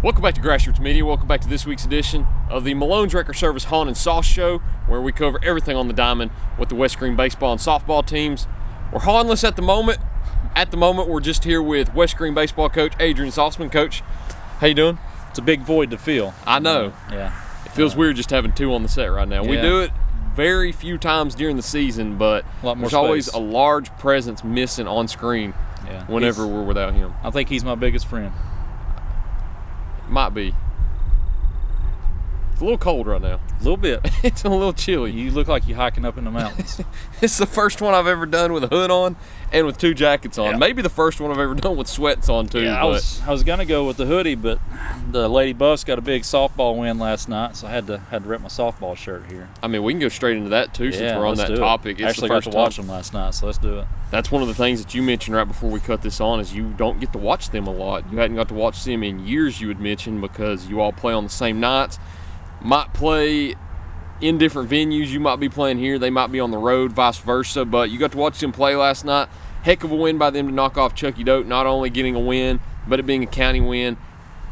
Welcome back to Grassroots Media. Welcome back to this week's edition of the Malone's Record Service Haun and Sauce Show, where we cover everything on the diamond with the West Green baseball and softball teams. We're Haunless at the moment. At the moment, we're just here with West Green baseball coach Adrian Saltzman. Coach, how you doing? It's a big void to fill. I know. Yeah. It feels weird just having two on the set right now. We Yeah. do it very few times during the season, but there's always a large presence missing on screen whenever we're without him. I think he's my biggest friend. Might be. It's a little cold right now. A little bit. It's a little chilly. You look like you're hiking up in the mountains. It's the first one I've ever done with a hood on and with two jackets on. Yeah. Maybe the first one I've ever done with sweats on too. Yeah, I was gonna go with the hoodie, but the Lady Buffs got a big softball win last night, so I had to rep my softball shirt here. I mean, we can go straight into that too, since we're on that let's do topic. it. It's Actually the got first to watch them last night, so let's do it. That's one of the things that you mentioned right before we cut this on, is you don't get to watch them a lot. You hadn't got to watch them in years, you had mentioned, because you all play on the same nights. Might play in different venues. You might be playing here, they might be on the road, vice versa, but you got to watch them play last night. Heck of a win by them to knock off Chucky Doak, not only getting a win, but it being a county win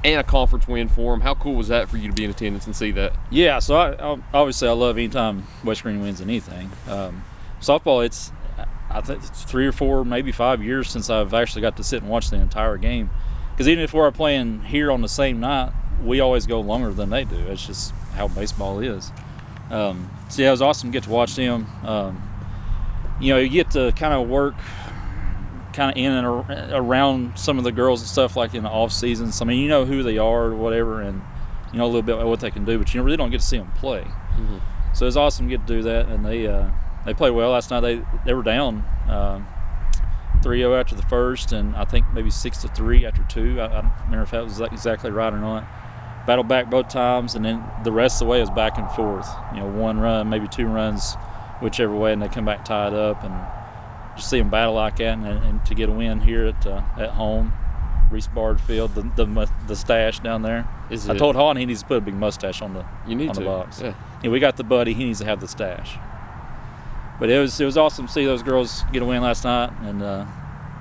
and a conference win for them. How cool was that for you to be in attendance and see that? Yeah, so I obviously I love anytime West Green wins anything. Softball, I think it's 3 or 4, maybe 5 years since I've actually got to sit and watch the entire game. Because even if we're playing here on the same night, we always go longer than they do. It's just how baseball is. So yeah, it was awesome to get to watch them. You get to kind of work kind of in and around some of the girls and stuff like in the off seasons. I mean, you know who they are or whatever, and you know a little bit about what they can do, but you really don't get to see them play. Mm-hmm. So it was awesome to get to do that, and they played well last night. They were down 3-0 after the first, and I think maybe 6-3 after 2. I don't remember if that was exactly right or not. Battled back both times, and then the rest of the way was back and forth. 1 run, maybe 2 runs, whichever way, and they come back tied up. And just see them battle like that, and to get a win here at home, Reese Bard Field, the stash down there. I told Haun he needs to put a big mustache on the box. Yeah. We got the buddy; he needs to have the stash. But it was awesome to see those girls get a win last night, and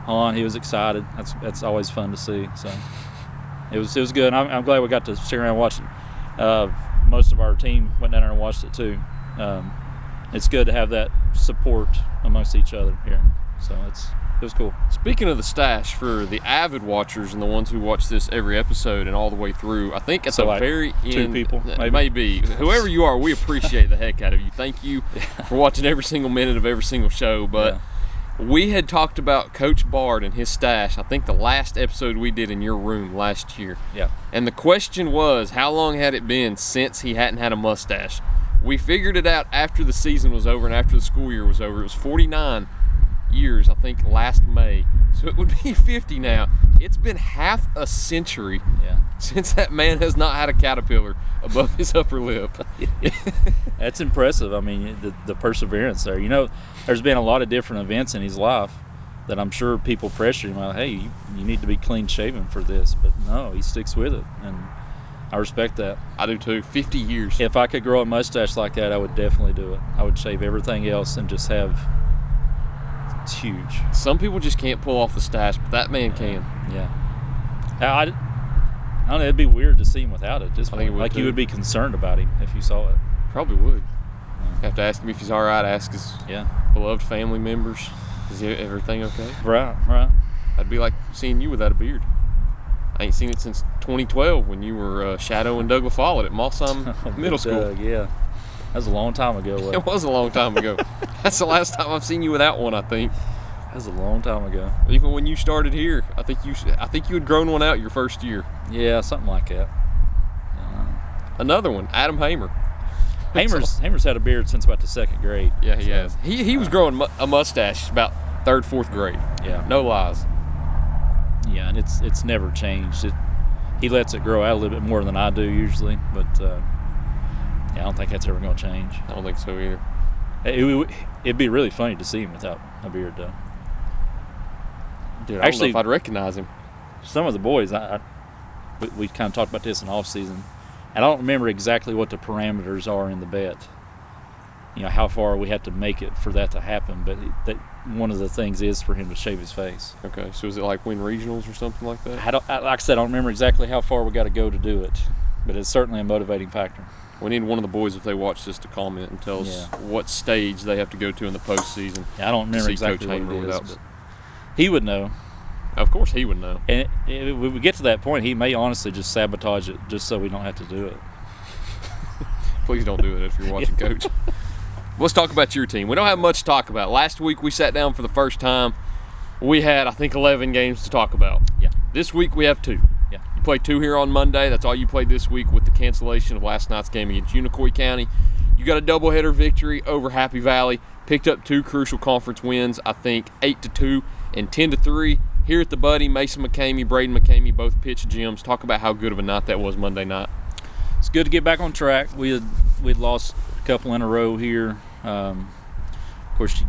Haun, he was excited. That's always fun to see. So it was good. I'm glad we got to sit around and watch it. Most of our team went down there and watched it too. It's good to have that support amongst each other here. So it was cool. Speaking of the stash, for the avid watchers and the ones who watch this every episode and all the way through, I think at the very end, 2 people, maybe whoever you are, we appreciate the heck out of you. Thank you for watching every single minute of every single show. But we had talked about Coach Bard and his stash, I think the last episode we did in your room last year. Yeah. And the question was, how long had it been since he hadn't had a mustache? We figured it out after the season was over and after the school year was over. It was 49 years, I think, last May. So it would be 50 now. It's been half a century since that man has not had a caterpillar above his upper lip. That's impressive. I mean, the perseverance there. There's been a lot of different events in his life that I'm sure people pressure him like, hey, you need to be clean shaven for this. But no, he sticks with it. And I respect that. I do too. 50 years. If I could grow a mustache like that, I would definitely do it. I would shave everything else and just have. It's huge. Some people just can't pull off the stash, but that man can. Yeah. I don't know. It'd be weird to see him without it. Just like you would be concerned about him if you saw it. Probably would. Have to ask him if he's all right. Ask his beloved family members. Is everything okay? Right. I'd be like seeing you without a beard. I ain't seen it since 2012 when you were shadowing Doug LaFollette at Mossheim Middle School. Yeah, that was a long time ago. It was a long time ago. That's the last time I've seen you without one, I think. That was a long time ago. Even when you started here, I think you had grown one out your first year. Yeah, something like that. Another one, Adam Hamer. Hamer's had a beard since about the 2nd grade. Yeah, he has. He was growing a mustache about 3rd, 4th grade. Yeah. No lies. Yeah, and it's never changed. He lets it grow out a little bit more than I do usually, but I don't think that's ever going to change. I don't think so either. It'd be really funny to see him without a beard, though. Dude, I don't know if I'd recognize him. Some of the boys, we kind of talked about this in off season, and I don't remember exactly what the parameters are in the bet. how far we have to make it for that to happen. But that one of the things is for him to shave his face. Okay, so is it like win regionals or something like that? Like I said, I don't remember exactly how far we got to go to do it, but it's certainly a motivating factor. We need one of the boys, if they watch this, to comment and tell us what stage they have to go to in the postseason. Yeah, I don't remember exactly what it is, but he would know. Of course he would know. And if we get to that point, he may honestly just sabotage it just so we don't have to do it. Please don't do it if you're watching, Coach. Let's talk about your team. We don't have much to talk about. Last week we sat down for the first time. We had, I think, 11 games to talk about. Yeah. This week we have 2. Yeah. You played 2 here on Monday. That's all you played this week with the cancellation of last night's game against Unicoi County. You got a doubleheader victory over Happy Valley. Picked up 2 crucial conference wins, I think 8-2 and 10-3. Here at the Buddy, Mason McCamey, Braden McCamey both pitched gyms. Talk about how good of a night that was Monday night. It's good to get back on track. We'd lost a couple in a row here. Of course,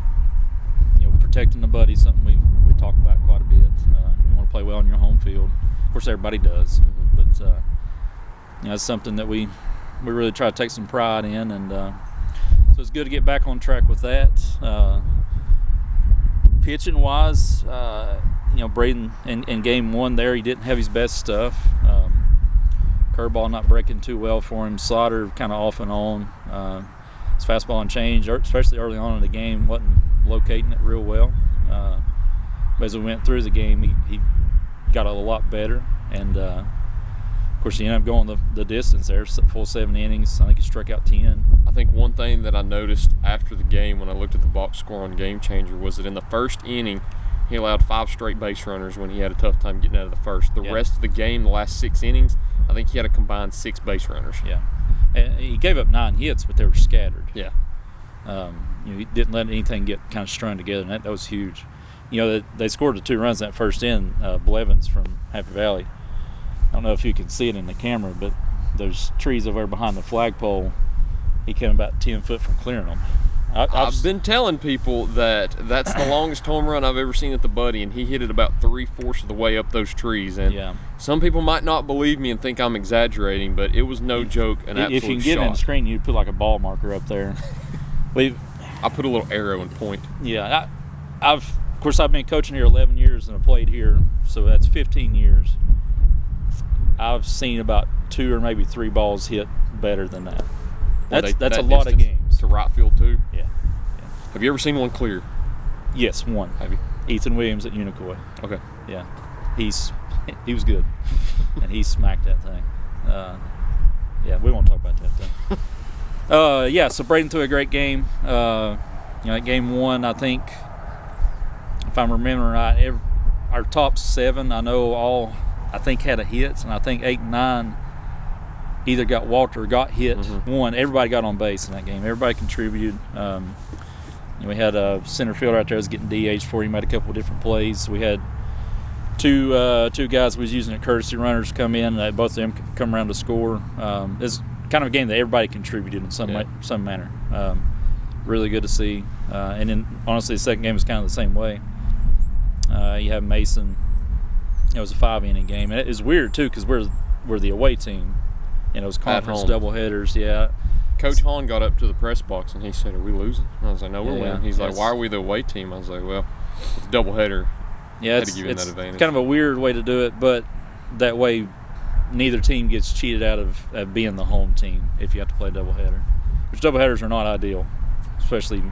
protecting the Buddy is something we talk about quite a bit. You want to play well on your home field. Of course, everybody does, but it's something that we really try to take some pride in, and so it's good to get back on track with that. Pitching wise, Braden in game 1 there, he didn't have his best stuff. Curveball not breaking too well for him. Slider kind of off and on. His fastball and change, especially early on in the game, wasn't locating it real well. But as we went through the game, he got a lot better. And, of course, he ended up going the distance there, full 7 innings. I think he struck out 10. I think one thing that I noticed after the game when I looked at the box score on Game Changer was that in the first inning, he allowed 5 straight base runners when he had a tough time getting out of the first. The rest of the game, the last 6 innings, I think he had a combined 6 base runners. Yeah. And he gave up 9 hits, but they were scattered. Yeah. He didn't let anything get kind of strung together, and that was huge. They scored the 2 runs in that first inning, Blevins from Happy Valley. I don't know if you can see it in the camera, but there's trees over there behind the flagpole. He came about 10 foot from clearing them. I've been telling people that that's the longest home run I've ever seen at the Buddy, and he hit it about 3/4 of the way up those trees. And some people might not believe me and think I'm exaggerating, but it was no joke, an absolute If you can get it on the screen, you'd put like a ball marker up there. I put a little arrow and point. Yeah, of course, I've been coaching here 11 years and I played here, so that's 15 years. I've seen about 2 or maybe 3 balls hit better than that. That's a lot of games. To right field too? Yeah. Have you ever seen one clear? Yes, one. Have you? Ethan Williams at Unicoi. Okay. Yeah. He was good. And he smacked that thing. We won't talk about that then. So Braden threw a great game. Game 1, I think, if I'm remembering right, our top 7, I know all, I think, had a hit, and I think 8 and 9 either got walked or got hit. One, everybody got on base in that game. Everybody contributed. We had a center fielder out there that was getting DH for him. Made a couple of different plays. We had two guys we was using at courtesy runners come in. Both of them come around to score. It's kind of a game that everybody contributed in some manner. Really good to see. And then, honestly, the second game was kind of the same way. You have Mason. It was a 5-inning game. And it was weird, too, because we're the away team. It was conference doubleheaders, Coach Haun got up to the press box and he said, "Are we losing?" And I was like, "No, we're winning." He's like, "Why are we the away team?" I was like, "Well, it's a doubleheader." Yeah, had to give him that advantage. Kind of a weird way to do it, but that way neither team gets cheated out of being the home team if you have to play a doubleheader. Which doubleheaders are not ideal, especially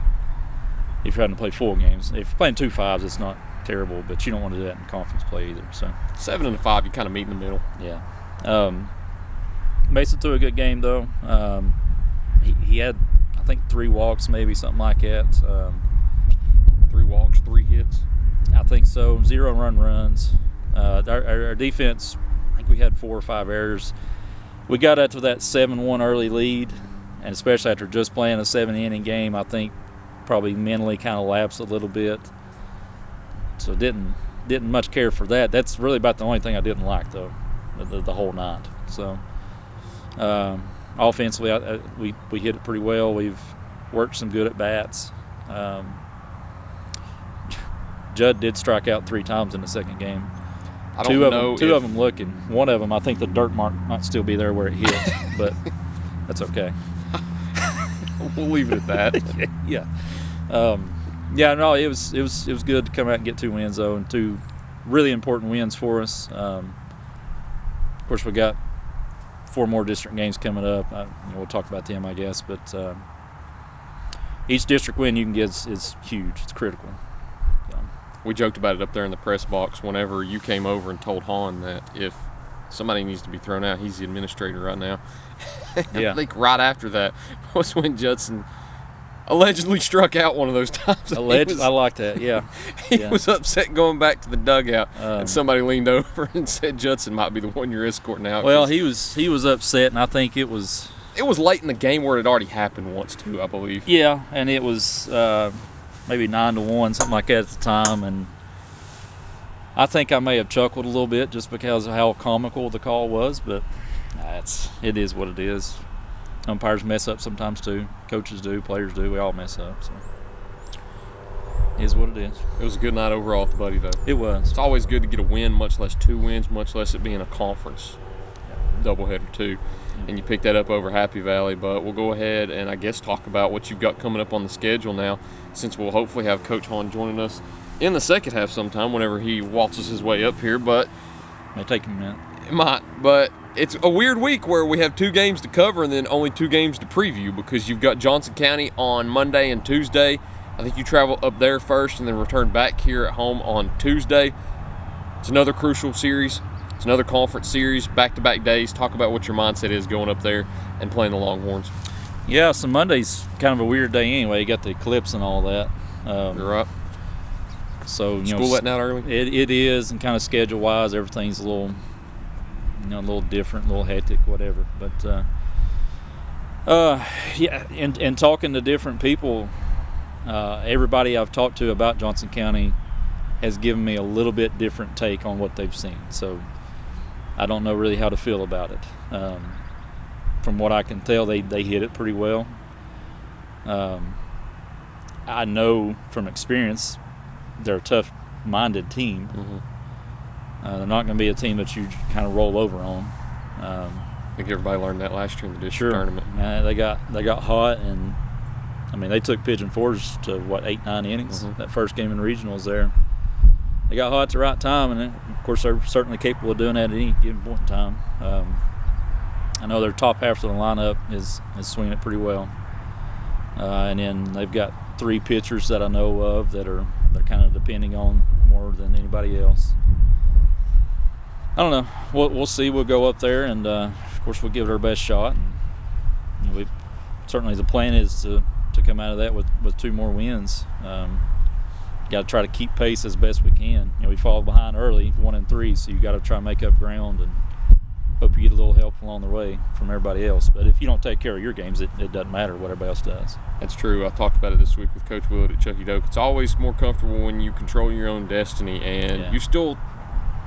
if you're having to play full games. If you're playing 2 5s, it's not terrible, but you don't want to do that in conference play either. So 7 and 5, you kind of meet in the middle. Yeah. Mason threw a good game, though. He had, I think, 3 walks, maybe, something like that. 3 walks, 3 hits. I think so. 0 runs. Our defense, I think we had 4 or 5 errors. We got up to that 7-1 early lead, and especially after just playing a 7-inning game, I think probably mentally kind of lapsed a little bit. So didn't much care for that. That's really about the only thing I didn't like, though, the whole night. So offensively, we hit it pretty well. We've worked some good at bats. Judd did strike out 3 times in the second game. Two of them looking. One of them, I think the dirt mark might still be there where it hit, but that's okay. We'll leave it at that. Yeah. No, it was good to come out and get 2 wins though, and 2 really important wins for us. Of course, we got 4 more district games coming up. We'll talk about them, I guess, but each district win you can get is huge. It's critical. So. We joked about it up there in the press box whenever you came over and told Haun that if somebody needs to be thrown out, he's the administrator right now. Yeah. I think right after that was when Judson allegedly struck out one of those times. I like that, yeah. He was upset going back to the dugout, and somebody leaned over and said Judson might be the one you're escorting out. Well, he was upset, and I think it was late in the game where it had already happened once too, I believe. Yeah, and it was maybe 9-1, something like that at the time, and I think I may have chuckled a little bit just because of how comical the call was, but it is what it is. Umpires mess up sometimes too. Coaches do, players do. We all mess up. So it is what it is. It was a good night overall at the Buddy, though. It was. It's always good to get a win, much less 2 wins, much less it being a conference doubleheader too. And you pick that up over Happy Valley. But we'll go ahead and I guess talk about what you've got coming up on the schedule now, since we'll hopefully have Coach Haun joining us in the second half sometime whenever he waltzes his way up here. But may take him a minute. It might, but it's a weird week where we have 2 games to cover and then only 2 games to preview, because you've got Johnson County on Monday and Tuesday. I think you travel up there first and then return back here at home on Tuesday. It's another crucial series. It's another conference series, back-to-back days. Talk about what your mindset is going up there and playing the Longhorns. Yeah, so Monday's kind of a weird day anyway. You got the eclipse and all that. You're right. So School letting out early? It is, and kind of schedule-wise, everything's a little different, a little hectic, whatever. But and talking to different people, everybody I've talked to about Johnson County has given me a little bit different take on what they've seen. So I don't know really how to feel about it. From what I can tell, they hit it pretty well. I know from experience they're a tough-minded team. Mm-hmm. They're not going to be a team that you kind of roll over on. I think everybody learned that last year in the district tournament. They got hot, and I mean they took Pigeon Forge to 8-9 innings. Mm-hmm. That first game in regionals there. They got hot at the right time, and of course they're certainly capable of doing that at any given point in time. I know their top half of the lineup is swinging it pretty well, and then they've got 3 pitchers that I know of that they're kind of depending on more than anybody else. I don't know. We'll see. We'll go up there, and of course we'll give it our best shot. And we certainly, the plan is to come out of that with 2 more wins. Got to try to keep pace as best we can. We fall behind early, 1-3, so you got to try to make up ground and hope you get a little help along the way from everybody else. But if you don't take care of your games, it doesn't matter what everybody else does. That's true. I talked about it this week with Coach Willard at Chucky Doke. It's always more comfortable when you control your own destiny, and you still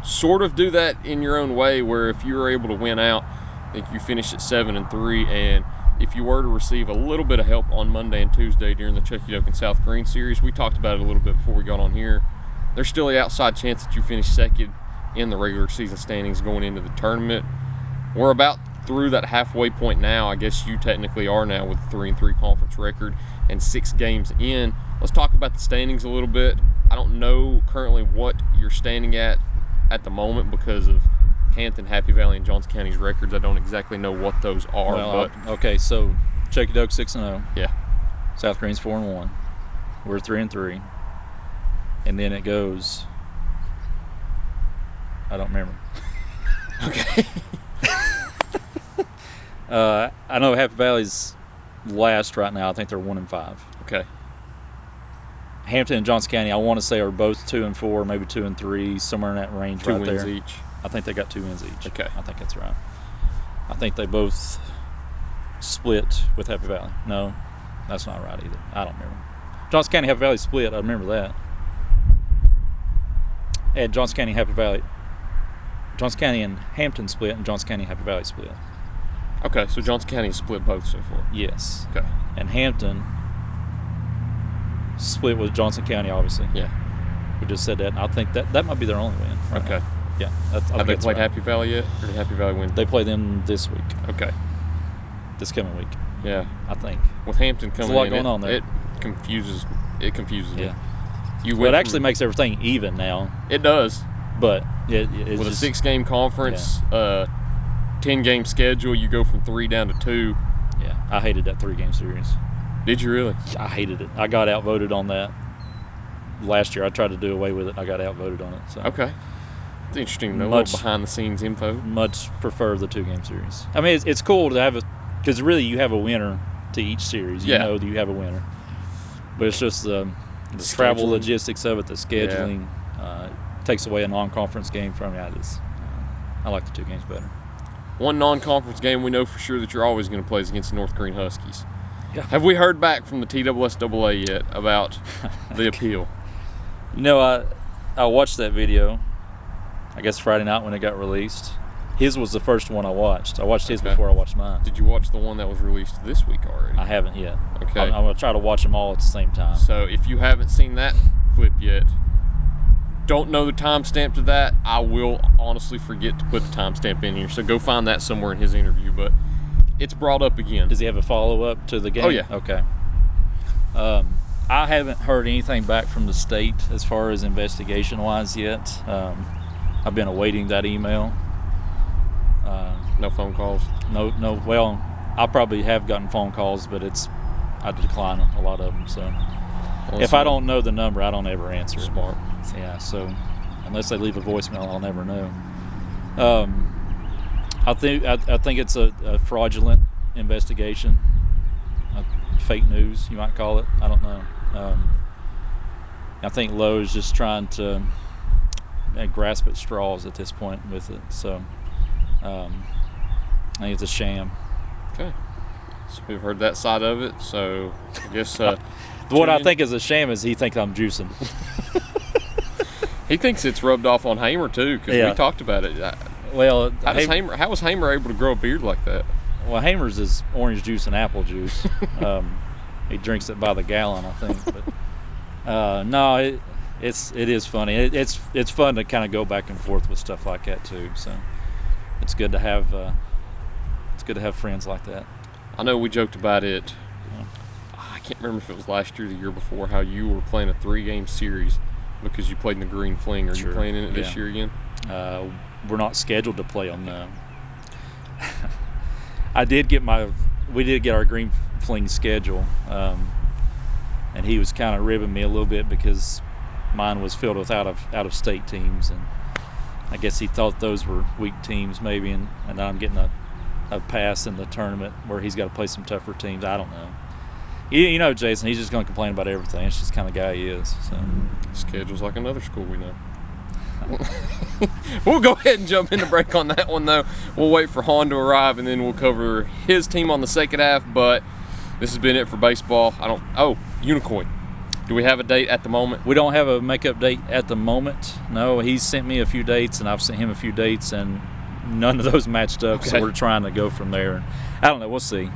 sort of do that in your own way, where if you were able to win out, I think you finish at 7-3, and if you were to receive a little bit of help on Monday and Tuesday during the Chucky Doke and South Green series, we talked about it a little bit before we got on here, there's still the outside chance that you finish second in the regular season standings going into the tournament. We're about through that halfway point now. I guess you technically are now with a 3-3 conference record and 6 games in. Let's talk about the standings a little bit. I don't know currently what you're standing at the moment because of Hampton, Happy Valley, and Johnson County's records. I don't exactly know what those are. Okay, so Chucky Doke 6-0. Yeah. South Green's 4-1. We're 3-3. And then it goes, I don't remember. Okay. I know Happy Valley's last right now. I think they're 1-5. Okay. Hampton and Johnson County, I want to say, are both 2-4, maybe 2-3, somewhere in that range. 2 right wins there. each. I think they got 2 wins each. Okay. I think that's right. I think they both split with Happy Valley. No, that's not right either. I don't remember. Johnson County, Happy Valley split. I remember that. And Johnson County, Happy Valley. Johnson County and Hampton split, and Johnson County, Happy Valley split. Okay, so Johnson County has split both so far. Yes. Okay. And Hampton split with Johnson County, obviously. Yeah. We just said that, and I think that might be their only win. Right Okay. now. Yeah. Have they played Happy Valley yet, or did Happy Valley win? They play them this week. Okay. This coming week. Yeah. I think. with Hampton coming in. There's a lot going on there. It confuses me. Yeah. Well, it actually makes everything even now. It does. But it's with just, a 6-game conference, 10-game schedule, you go from 3 down to 2. Yeah, I hated that 3-game series. Did you really? I hated it. I got outvoted on that last year. I tried to do away with it. I got outvoted on it. So okay, it's interesting to know a little behind-the-scenes info. Much prefer the 2-game series. I mean, it's cool to have because really you have a winner to each series. You know that you have a winner, but it's just the travel logistics of it, the scheduling. Takes away a non-conference game from you. I like the 2 games better. One non-conference game we know for sure that you're always going to play is against the North Green Huskies. Yeah. Have we heard back from the TSSAA yet about the appeal? You know, I watched that video, I guess Friday night when it got released. His was the first one I watched. I watched his before I watched mine. Did you watch the one that was released this week already? I haven't yet. Okay. I'm going to try to watch them all at the same time. So if you haven't seen that clip yet, don't know the timestamp to that, I will honestly forget to put the timestamp in here. So go find that somewhere in his interview. But it's brought up again. Does he have a follow-up to the game? Oh, yeah. Okay. I haven't heard anything back from the state as far as investigation-wise yet. I've been awaiting that email. No phone calls? No. Well, I probably have gotten phone calls, but I decline a lot of them. So if I don't know the number, I don't ever answer. Smart. Yeah, so unless they leave a voicemail, I'll never know. I think it's a fraudulent investigation, fake news, you might call it. I don't know. I think Lowe is just trying to grasp at straws at this point with it. So I think it's a sham. Okay. So we've heard that side of it. So I guess what I think is a sham is he thinks I'm juicing. He thinks it's rubbed off on Hamer too, because we talked about it. Well, how was Hamer able to grow a beard like that? Well, Hamer's is orange juice and apple juice. He drinks it by the gallon, I think. But no, it is funny. It's fun to kind of go back and forth with stuff like that too. So it's good to have friends like that. I know we joked about it. I can't remember if it was last year or the year before, how you were playing a 3-game series because you played in the Green Fling. Are you playing in it this year again? We're not scheduled to play on them. We did get our Green Fling schedule, and he was kind of ribbing me a little bit because mine was filled with out of state teams, and I guess he thought those were weak teams maybe, and I'm getting a pass in the tournament where he's got to play some tougher teams. I don't know. You know, Jason, he's just going to complain about everything. It's just the kind of guy he is. So. Schedule's like another school we know. We'll go ahead and jump into break on that one, though. We'll wait for Haun to arrive, and then we'll cover his team on the second half. But this has been it for baseball. Unicoin. Do we have a date at the moment? We don't have a makeup date at the moment. No, he's sent me a few dates, and I've sent him a few dates, and none of those matched up. Okay. So we're trying to go from there. I don't know. We'll see.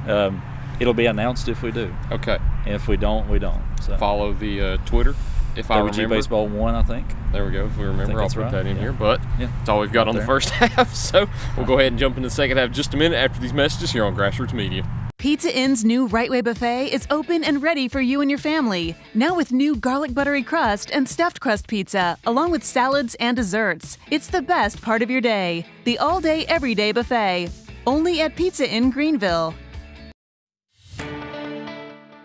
It'll be announced if we do. Okay. And if we don't, we don't. So. Follow the Twitter, if I remember. Baseball 1, I think. There we go. If we remember, I'll put that in here. But it's all we've got on the first half. So we'll go ahead and jump into the second half in just a minute after these messages here on Grassroots Media. Pizza Inn's new Right Way Buffet is open and ready for you and your family. Now with new garlic buttery crust and stuffed crust pizza, along with salads and desserts. It's the best part of your day. The all-day, everyday buffet. Only at Pizza Inn Greenville.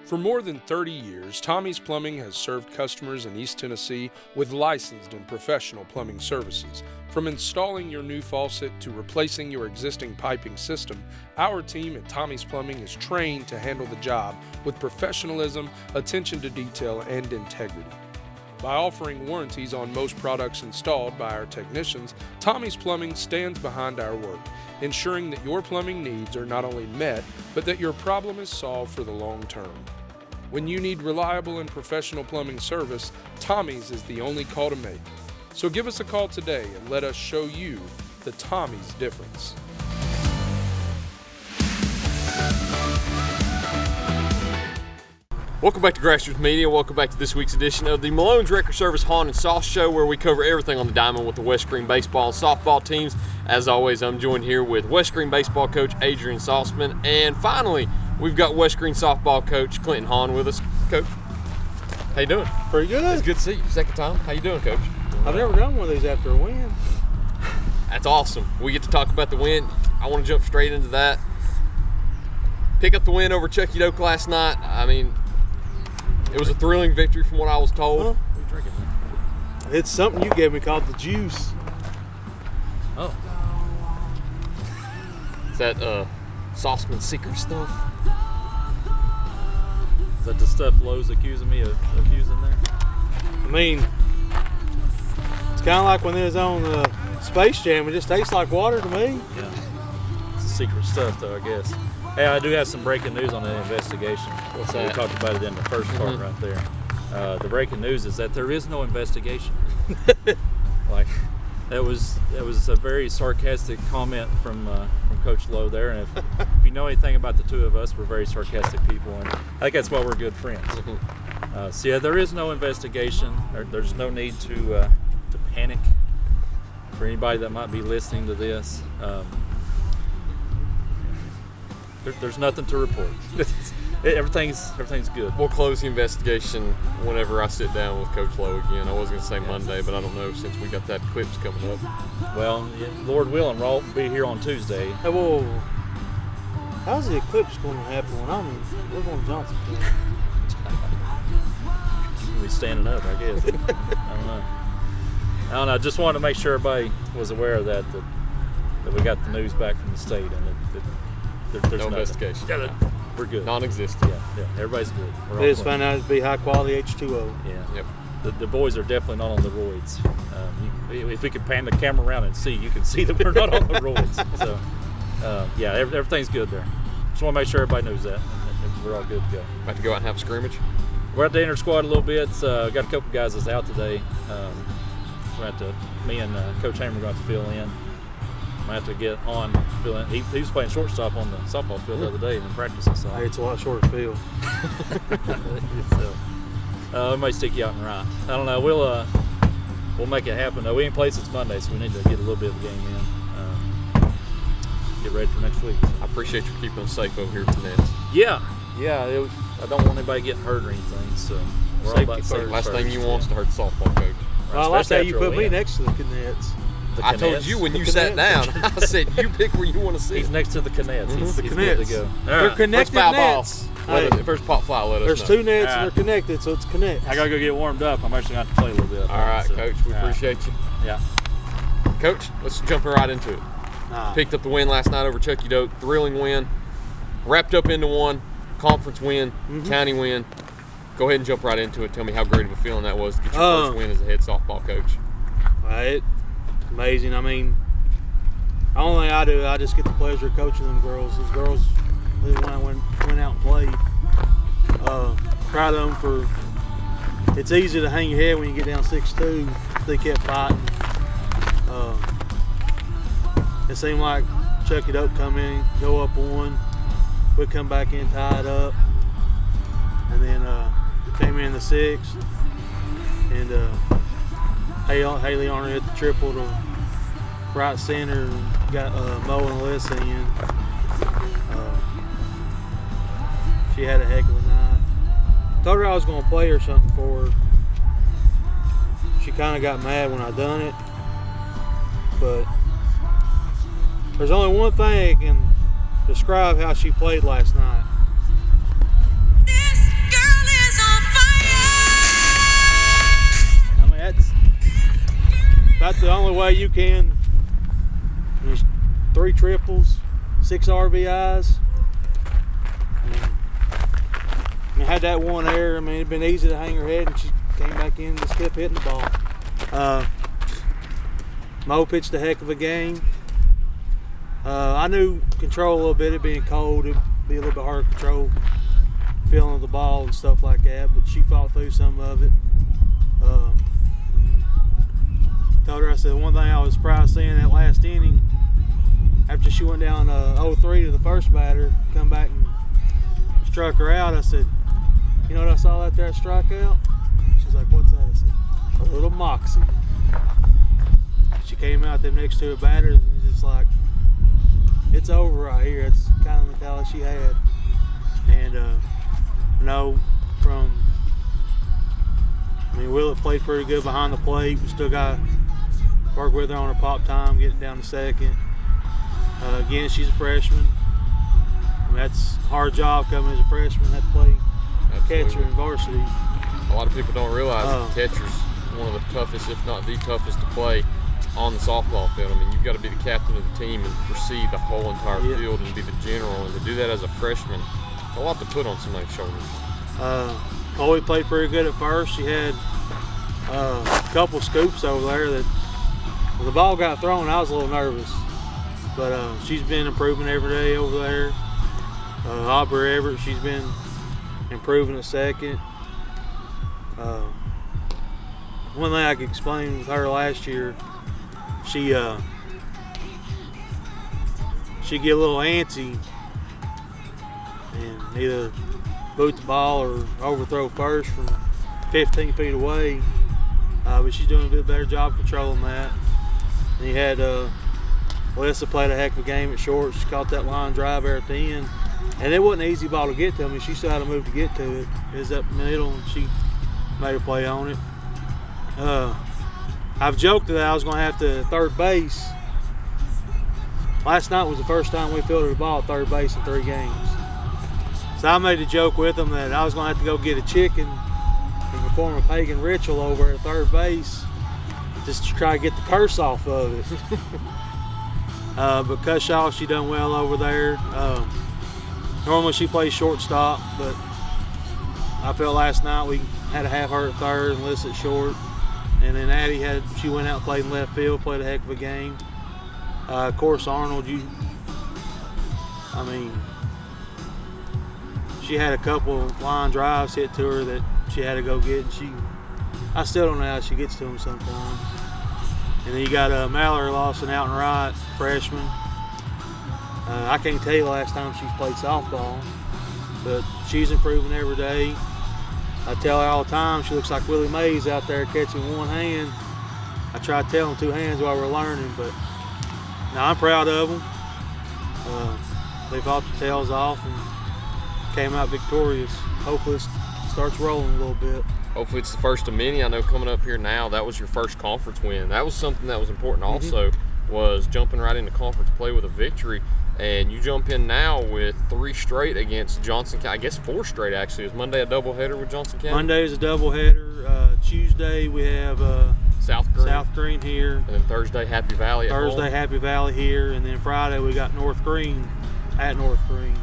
For more than 30 years, Tommy's Plumbing has served customers in East Tennessee with licensed and professional plumbing services. From installing your new faucet to replacing your existing piping system, our team at Tommy's Plumbing is trained to handle the job with professionalism, attention to detail, and integrity. By offering warranties on most products installed by our technicians, Tommy's Plumbing stands behind our work, ensuring that your plumbing needs are not only met, but that your problem is solved for the long term. When you need reliable and professional plumbing service, Tommy's is the only call to make. So give us a call today and let us show you the Tommy's difference. Welcome back to Grassroots Media. Welcome back to this week's edition of the Malone's Record Service Haun and Sauce Show, where we cover everything on the diamond with the West Green baseball and softball teams. As always, I'm joined here with West Green baseball coach Adrian Sauceman, and finally, We've got West Green softball coach Clinton Haun with us. Coach, how you doing? Pretty good. It's good to see you. Second time. How you doing, Coach? I've never done one of these after a win. That's awesome. We get to talk about the win. I want to jump straight into that. Pick up the win over Chucky Doak last night. I mean, it was a thrilling victory from what I was told. Huh? What are you drinking? It's something you gave me called the juice. Oh. Is that Sauceman secret stuff? Is that the stuff Lowe's accusing me of using there? I mean, it's kind of like when they was on Space Jam. It just tastes like water to me. Yeah. It's secret stuff, though, I guess. Hey, I do have some breaking news on the investigation. What's We that? talked about it in the first part right there. The breaking news is that there is no investigation. Like, that was a very sarcastic comment from Coach Lowe there. And if you know anything about the two of us, we're very sarcastic people, and I think that's why we're good friends. So yeah, there is no investigation. There's no need to panic for anybody that might be listening to this. There's nothing to report. Everything's good. We'll close the investigation whenever I sit down with Coach Lowe again. I was going to say Monday, but I don't know since we got that Eclipse coming up. Well, yeah, Lord willing, we'll be here on Tuesday. Hey, whoa. How's the eclipse going to happen when we're going to Johnson? We'll be standing up, I guess. I don't know. I just wanted to make sure everybody was aware of that we got the news back from the state, and there's No nothing. investigation. Yeah, we're good. Non-existent. Yeah, everybody's good. We're They all just clean. found out to be high quality H2O. Yeah. Yep. The boys are definitely not on the roids. If we could pan the camera around and see, you can see that we're not on the roids. So, yeah, everything's good there. Just want to make sure everybody knows that, and we're all good to go. About to go out and have a scrimmage. We're at the inner squad a little bit. Got a couple guys that's out today. Me and Coach Hamer are going to have to fill in. I have to get on fill in. He was playing shortstop on the softball field the other day in practice. I saw. Hey, it's a lot shorter field. So, we might stick you out in right. I don't know. We'll make it happen. We ain't played since Monday, so we need to get a little bit of the game in. Get ready for next week. I appreciate you keeping us safe over here at the Nets. Yeah. I don't want anybody getting hurt or anything. So we're all about safety Last thing you first. want is to hurt the softball coach. Well, I like Especially how you after a put me win. next to the Canets. The I told Canets. you when you The sat down, Canets. I said you pick where you want to sit. He's next to the Canets. He's The good Canets. to go. All They're right. First connected foul ball. nets. Let Hey, us- First pop fly, let us there's know. 2 nets All and they're connected, so it's Canets. I gotta go get warmed up. I'm actually going to have to play a little bit. All right, So, Coach. We all right. appreciate you. Yeah. Coach, let's jump right into it. Picked up the win last night over Chucky Doak. Thrilling win. Wrapped up into one. Conference win. County win. Go ahead and jump right into it. Tell me how great of a feeling that was to get your first win as a head softball coach. Right. Amazing. I mean, the only thing I do, I just get the pleasure of coaching them girls. Those girls who went out and played. Proud of them for. It's easy to hang your head when you get down 6-2. They kept fighting. It seemed like Chucky Doak come in, go up 1. We'd come back in, tie it up, and then came in the 6th, and Haley Arnold hit the triple to right center, and got Mo and Alyssa in. She had a heck of a night. Told her I was going to play her something for her. She kind of got mad when I done it, but there's only one thing that can describe how she played last night. This girl is on fire. I mean, that's about the only way you can. There's 3 triples, 6 RBIs. I mean, had that one error. I mean, it'd been easy to hang her head, and she came back in and just kept hitting the ball. Mo pitched a heck of a game. I knew control a little bit. It being cold, it'd be a little bit hard to control feeling of the ball and stuff like that, but she fought through some of it. Told her, I said, one thing I was proud of seeing that last inning, after she went down 0-3 to the first batter, come back and struck her out. I said, you know what I saw out there, strikeout? She's like, what's that? I said, a little moxie. She came out there next to a batter and just like, it's over right here. That's kind of the mentality she had. And Willett played pretty good behind the plate. We still got to work with her on her pop time, getting down to second. Again, she's a freshman. That's a hard job coming as a freshman. Have to play catcher in varsity. A lot of people don't realize that catcher's one of the toughest, if not the toughest, to play on the softball field. I mean, you've got to be the captain of the team and foresee the whole entire field and be the general. And to do that as a freshman, a lot to put on somebody's shoulders. Chloe played pretty good at first. She had a couple scoops over there that when the ball got thrown, I was a little nervous. But she's been improving every day over there. Aubrey Everett, she's been improving at second. One thing I could explain with her last year, she'd get a little antsy and either boot the ball or overthrow first from 15 feet away. But she's doing a bit better job controlling that. And you had Alyssa played a heck of a game at short. She caught that line drive there at the end. And it wasn't an easy ball to get to. I mean, she still had to move to get to it. It was up the middle, and she made a play on it. I've joked that I was going to have to third base. Last night was the first time we fielded the ball at third base in 3 games. So I made a joke with them that I was going to have to go get a chicken and perform a pagan ritual over at third base just to try to get the curse off of it. But Cushaw, she done well over there. Normally she plays shortstop, but I felt last night we had a half her at third and Liz at short. And then Addie she went out and played in left field, played a heck of a game. Of course, Arnold, she had a couple line drives hit to her that she had to go get. And I still don't know how she gets to them sometimes. And then you got Mallory Lawson out and right, freshman. I can't tell you the last time she's played softball, but she's improving every day. I tell her all the time she looks like Willie Mays out there catching one hand. I try to tell them 2 hands while we're learning, but now I'm proud of them. They fought their tails off and came out victorious. Hopefully it starts rolling a little bit. Hopefully it's the first of many. I know coming up here now, that was your first conference win. That was something that was important also, was jumping right into conference play with a victory. And you jump in now with 3 straight against Johnson County. I guess 4 straight, actually. Is Monday a doubleheader with Johnson County? Monday is a doubleheader. Tuesday we have South Green here. And then Thursday, Happy Valley at home. Happy Valley here. And then Friday we got North Green at North Green.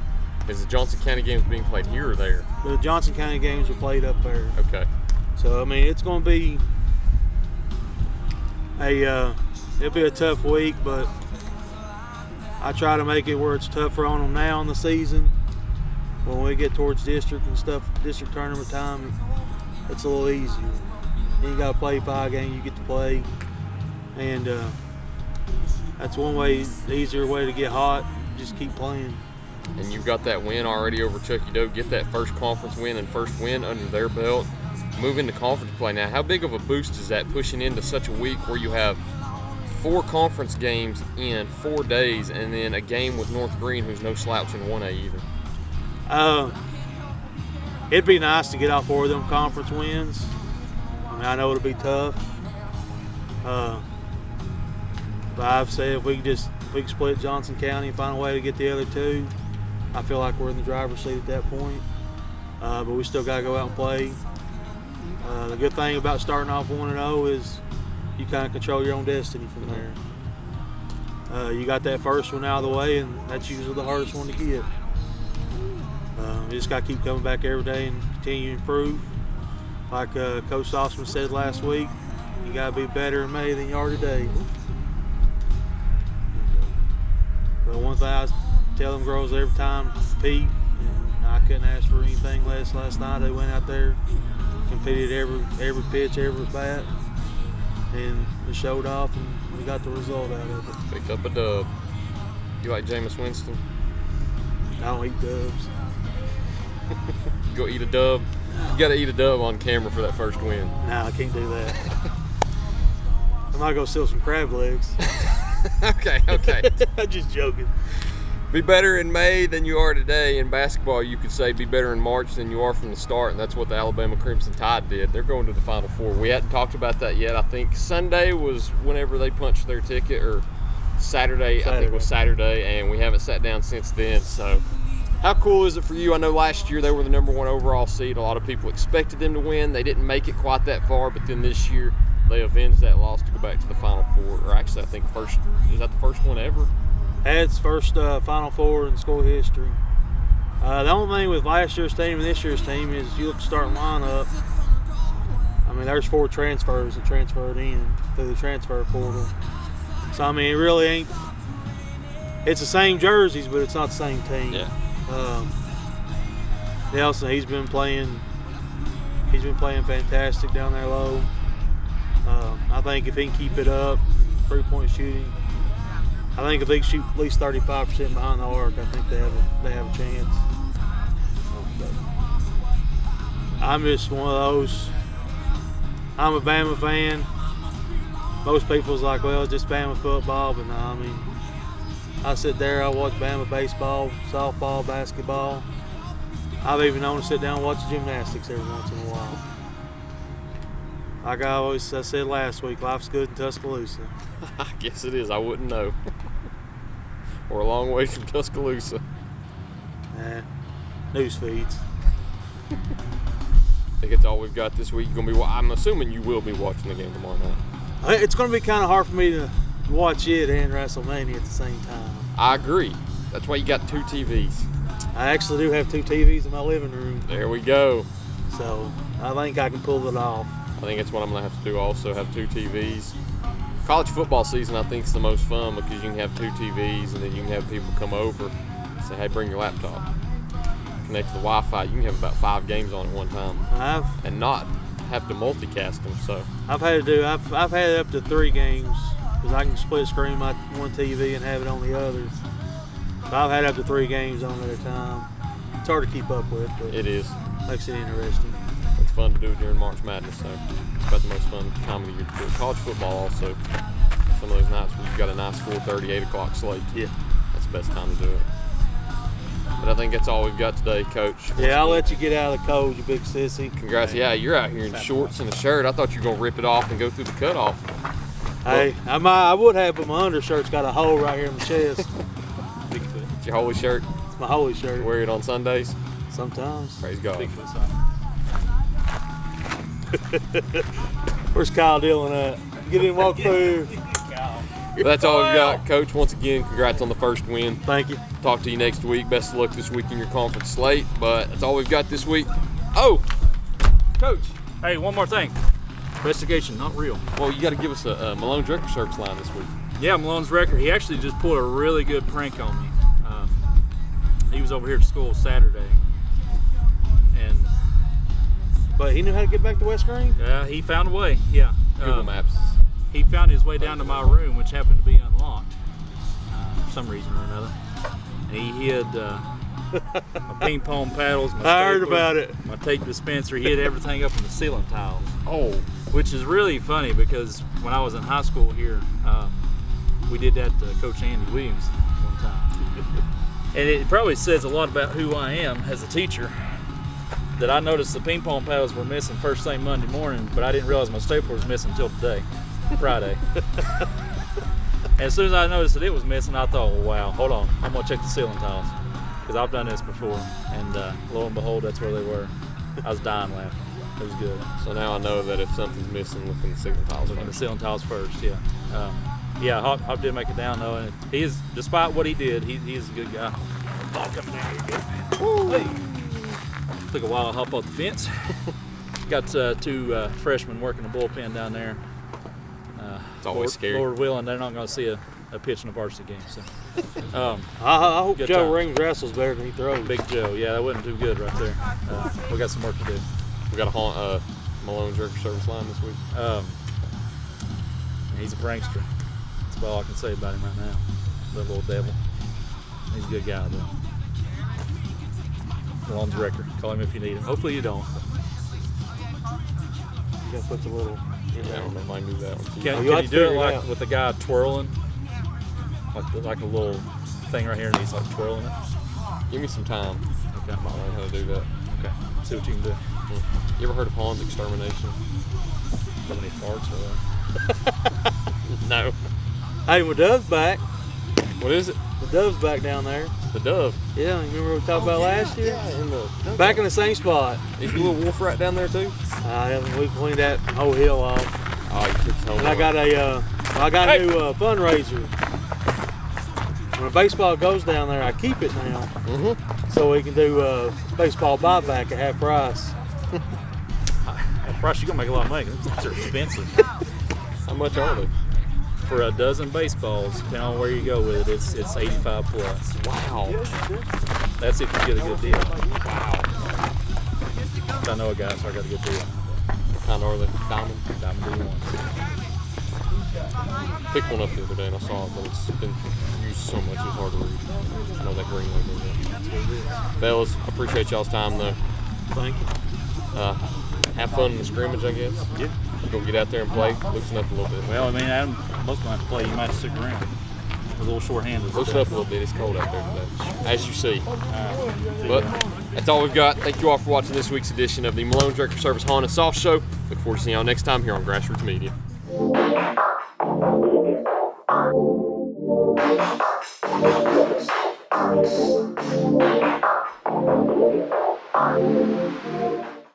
Is the Johnson County games being played here or there? The Johnson County games are played up there. Okay. So, it's going to be it'll be a tough week, but I try to make it where it's tougher on them now in the season. When we get towards district and stuff, district tournament time, it's a little easier. You got to play 5 games you get to play, and that's one way, the easier way to get hot. Just keep playing. And you've got that win already over Chucky Doe. Get that first conference win and first win under their belt. Move into conference play now. How big of a boost is that, pushing into such a week where you have 4 conference games in 4 days, and then a game with North Green, who's no slouch in 1A either? It'd be nice to get all 4 of them conference wins. I know it'll be tough. But I've said if we can split Johnson County and find a way to get the other 2, I feel like we're in the driver's seat at that point. But we still got to go out and play. The good thing about starting off 1-0 is you kind of control your own destiny from there. You got that first one out of the way, and that's usually the hardest one to get. You just got to keep coming back every day and continue to improve. Like Coach Sauceman said last week, you got to be better in May than you are today. But one thing I tell them girls every time, compete. And I couldn't ask for anything less last night. They went out there, competed every pitch, every bat, and they showed off, and we got the result out of it. Picked up a dub. You like Jameis Winston? I don't eat dubs. You go eat a dub? You got to eat a dub on camera for that first win. No, I can't do that. I might go steal some crab legs. Okay. I'm just joking. Be better in May than you are today. In basketball, you could say be better in March than you are from the start, and that's what the Alabama Crimson Tide did. They're going to the Final Four. We hadn't talked about that yet. I think Sunday was whenever they punched their ticket, or Saturday. I think it was Saturday, and we haven't sat down since then. So how cool is it for you? I know last year they were the number 1 overall seed. A lot of people expected them to win. They didn't make it quite that far, but then this year they avenged that loss to go back to the Final Four. Or actually, I think is that the first one ever? That's first Final Four in school history. The only thing with last year's team and this year's team is you look at the starting lineup. I mean, there's 4 transfers that transferred in through the transfer portal. So, I mean, it really ain't. It's the same jerseys, but it's not the same team. Yeah. Nelson, he's been playing fantastic down there low. I think if he can keep it up, 3-point shooting, I think if they shoot at least 35% behind the arc, I think they have a chance. I'm just one of those. I'm a Bama fan. Most people's like, well, it's just Bama football, but no, I mean, I sit there, I watch Bama baseball, softball, basketball. I've even known to sit down and watch gymnastics every once in a while. Like I said last week, life's good in Tuscaloosa. I guess it is. I wouldn't know. We're a long way from Tuscaloosa. News feeds. I think it's all we've got this week. I'm assuming you will be watching the game tomorrow night. It's going to be kind of hard for me to watch it and WrestleMania at the same time. I agree. That's why you got 2 TVs. I actually do have 2 TVs in my living room. There we go. So I think I can pull it off. I think that's what I'm going to have to do also, have 2 TVs. College football season, I think, is the most fun because you can have 2 TVs and then you can have people come over and say, hey, bring your laptop. Connect to the Wi-Fi. You can have about 5 games on at one time. And not have to multicast them. So I've had up to 3 games because I can split screen my one TV and have it on the other. But I've had up to 3 games on at a time. It's hard to keep up with, but it is. Makes it interesting. It's fun to do during March Madness, so it's about the most fun time of the year to do it. College football also, some of those nights where you've got a nice 4:30, 8 o'clock slate. Yeah. That's the best time to do it. But I think that's all we've got today, Coach. Yeah, I'll let you get out of the cold, you big sissy. Congrats. Yeah, you're out here in shorts and a shirt. I thought you were going to rip it off and go through the cutoff. Hey, I would have, but my undershirt's got a hole right here in the chest. Bigfoot. It's your holy shirt? It's my holy shirt. You wear it on Sundays? Sometimes. Praise God. Bigfoot sign. Where's Kyle Dillon at? Get him walk through. But that's all we've got. Coach, once again, congrats on the first win. Thank you. Talk to you next week. Best of luck this week in your conference slate. But that's all we've got this week. Oh, Coach. Hey, one more thing. Investigation, not real. Well, you got to give us a Malone Drucker service line this week. Yeah, Malone's record. He actually just pulled a really good prank on me. He was over here at school Saturday. But he knew how to get back to West Green? He found a way, yeah. Google Maps. He found his way down to my room, which happened to be unlocked for some reason or another. And he hid my ping pong paddles, my I heard stapler, about it. my tape dispenser. He hid everything up in the ceiling tiles. Oh. Which is really funny because when I was in high school here, we did that to Coach Andy Williams one time. And it probably says a lot about who I am as a teacher. That I noticed the ping pong paddles were missing first thing Monday morning, but I didn't realize my stapler was missing until today, Friday. And as soon as I noticed that it was missing, I thought, well, wow, hold on, I'm gonna check the ceiling tiles because I've done this before. And lo and behold, that's where they were. I was dying laughing. It was good. So now I know that if something's missing, look in the ceiling tiles Look in the first. ceiling tiles first, yeah. Yeah, Hop did make it down though, and he is, despite what he did, he's a good guy. Oh, come down here, good man. Hey. Took a while to hop off the fence. Got 2 freshmen working the bullpen down there. It's always scary. Lord willing, they're not going to see a pitch in a varsity game. So, I hope Good Joe time. Rings wrestles better than he throws. Big Joe, yeah, that wasn't too good right there. We got some work to do. We got a Haun, Malone Drucker service line this week. He's a prankster. That's about all I can say about him right now. That little devil. He's a good guy though. Malone's record. Call him if you need him. Hopefully you don't. You gotta put the little. Yeah, I don't know if I can do that one. Can you you have to do it figure it like out. with the guy twirling? Like a little thing right here and he's like twirling it? Give me some time. Okay. I'll learn how to do that. Okay. See what you can do. You ever heard of Haun's extermination? How many farts are there? No. Hey, my dove's back. What is it? The dove's back down there. The dove. Yeah, you remember what we talked about last year? Yeah, Back in the same spot. Is your little wolf rat down there too? We cleaned that whole hill off. Oh, you took his home. And I got a new fundraiser. When a baseball goes down there, I keep it now. So we can do baseball buyback at half price. At price, you're going to make a lot of money. They're expensive. How much are they? For a dozen baseballs, depending on where you go with it, it's 85 plus. Wow. That's if you get a good deal. Wow. I know a guy, so I got a good deal. What kind are they? Diamond? Diamond D1. Picked one up the other day and I saw it, but it's been used so much it's hard to read. I know that green label in there. Fellas, I appreciate y'all's time though. Thank you. Have fun in the scrimmage, I guess. Yeah. Go get out there and play. Loosen up a little bit. Well, I mean, Adam, most going to have to play. You might have to stick around. We're a little short-handed. Loosen up a little bit. It's cold out there today, as you see. But that's all we've got. Thank you all for watching this week's edition of the Malone Director Service Haun and Soft Show. Look forward to seeing y'all next time here on Grassroots Media.